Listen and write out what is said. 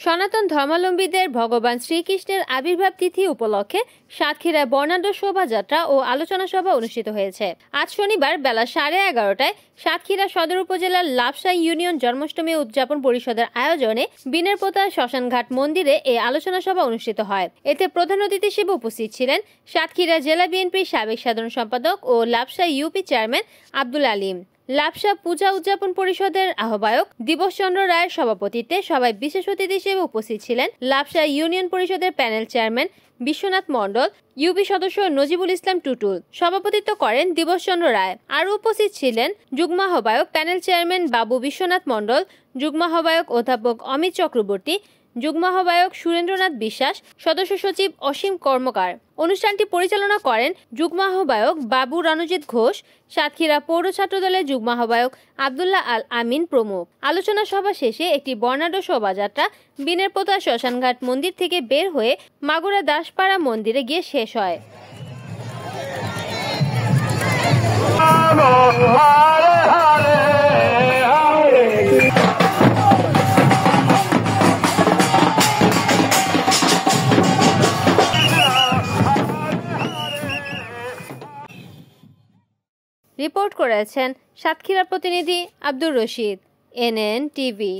সনাতন ধর্মাবলম্বীদের ভগবান শ্রীকৃষ্ণের আবির্ভাব তিথি উপলক্ষে সাতক্ষীরায় বর্ণাঢ্য শোভাযাত্রা ও আলোচনা সভা অনুষ্ঠিত হয়েছে। আজ শনিবার বেলা 11:30টায় সাতক্ষীরা সদর উপজেলার লাপসা ইউনিয়ন জন্মাষ্টমী উদযাপন পরিষদের আয়োজনে বিনেরপোতা শ্মশানঘাট মন্দিরে এই আলোচনা সভা অনুষ্ঠিত হয়। এতে প্রধান অতিথি হিসেবে উপস্থিত ছিলেন সাতক্ষীরা জেলা বিএনপির সাবেক সাধারণ সম্পাদক ও লাপসা ইউপি চেয়ারম্যান আব্দুল আলিম। লাপসা পূজা উদযাপন পরিষদের আহ্বায়ক দিবস চন্দ্র রায়ের সভাপতিত্বে সভায় বিশেষ অতিথি হিসেবে উপস্থিত ছিলেন লাপসা ইউনিয়ন পরিষদের প্যানেল চেয়ারম্যান বিশ্বনাথ মণ্ডল, ইউপি সদস্য নজিবুল ইসলাম টুটুল। সভাপতিত্ব করেন দিবস চন্দ্র রায়। আরও উপস্থিত ছিলেন যুগ্ম আহ্বায়ক প্যানেল চেয়ারম্যান বাবু বিশ্বনাথ মণ্ডল, যুগ্ম আহ্বায়ক অধ্যাপক অমিত চক্রবর্তী, যুগ্ম আহ্বায়ক সুরেন্দ্রনাথ বিশ্বাস, সদস্য সচিব অসীম কর্মকার। অনুষ্ঠানটি পরিচালনা করেন যুগ্ম আহ্বায়ক বাবু রণজিৎ ঘোষ, সাতক্ষীরা পৌর ছাত্র দলের যুগ্ম আহ্বায়ক আবদুল্লাহ আল আমিন প্রমুখ। আলোচনা সভা শেষে একটি বর্ণাঢ্য শোভাযাত্রা বিনেরপোতা শ্মশানঘাট মন্দির থেকে বের হয়ে মাগুরা দাসপাড়া মন্দিরে গিয়ে শেষ হয়। রিপোর্ট করেছেন সাতক্ষীরা প্রতিনিধি আব্দুর রশিদ, এনএন টিভি।